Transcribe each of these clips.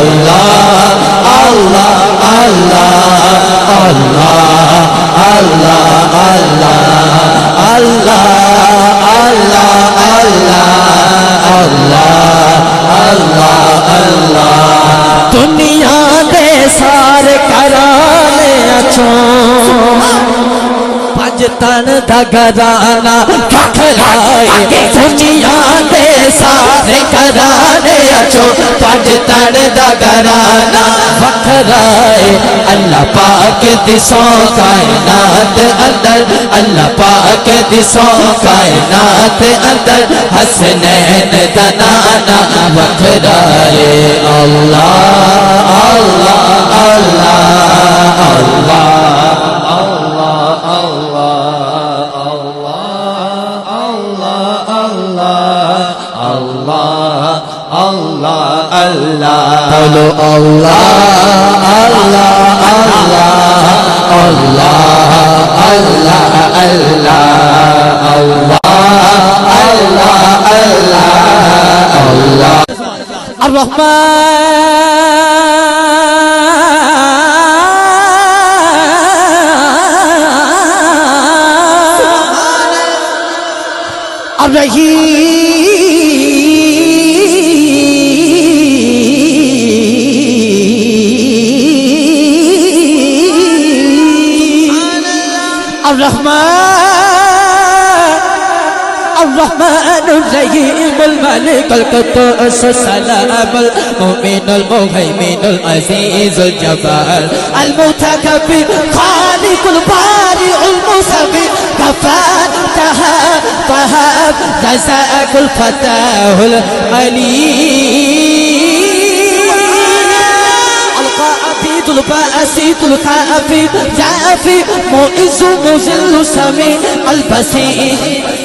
अल्लाह अल्लाह अल्लाह अल्लाह अल्लाह अल्लाह अल्लाह अल्लाह अल्लाह अल्लाह अल्लाह अल्लाह। दुनिया दे सारे कराने अचो तन दा घराना खखराए। दुनिया दे सारे घराने अचो पंज तन दा घराना खखराए। अल्लाह पाक दी सौ कायनात अंदर, अल्लाह पाक दी सौ कायनात अंदर हसनैन दा नाना वखराए। अल्लाह अल्लाह अल्लाह अल्लाह बोलो अल्लाह अल्लाह अल्लाह अल्लाह अल्लाह अल्लाह अल्लाह अल्लाह अल्लाह अर्रहीम الرحمن الرحيم الملك القدوس السلام المؤمن المهيمن العزيز الجبار المتكبر خالق البارئ المصور كفار تهاب طهاب رزاق الفتاه العليم الباسط الكافي جافي معز مذل سميع البصير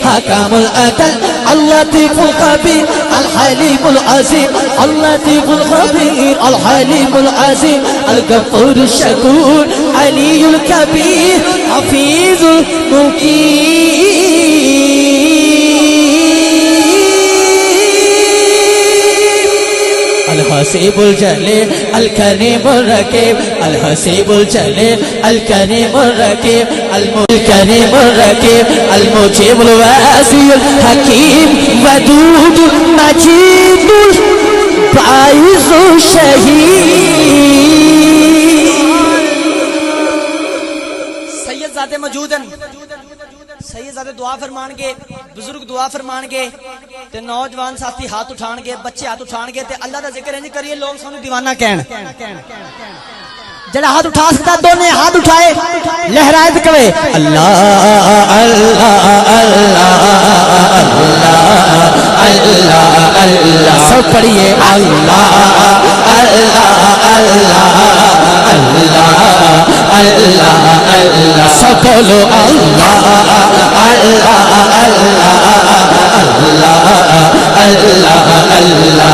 حكم العدل اللطيف الخبير الحليم العظيم اللطيف الخبير الحليم العظيم الغفور الشكور علي الكبير حفيظ المقيم الحسيب الجليل الكريم الرقيب الحسيب الجليل الكريم الرقيب الكريم الرقيب المجيب الواسع الحكيم ودود مجيد الباعث الشهيد सैयदजादे मौजूद हैं। सैयदजादे दुआ फरमानगे, बुजुर्ग दुआ फरमानगे ते नौजवान साथी हाथ उठाणगे, बच्चे हाथ उठाणगे ते अल्लाह दा जिक्र इंज करिए लोग सानू दीवाना कहन। जड़ा हाथ उठा सकता दोने हाथ उठाए लहराए ते कहे अल्लाह अल्लाह अल्लाह अल्लाह अल्लाह। सब पढ़िए अल्लाह अल्लाह अल्लाह अल्लाह अल्लाह अल्लाह। सब बोलो अल्लाह अल्लाह अल्लाह अल्लाह अल्लाह।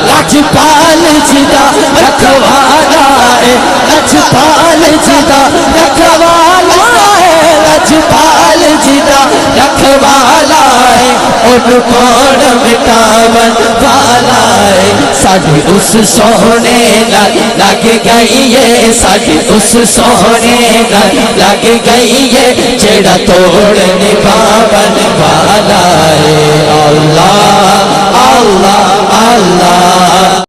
लजपाल जिदा रखवाला है, लजपाल जिदा रखवाला है, लजपाल जिदा रखवाला है। उन कौन मिटावन वाला है। साड़ी उस सोने लग गई है, साड़ी उस सोने लग गई है जेड़ा तोड़ने पावन वाला है। अल्लाह अल्लाह अल्लाह।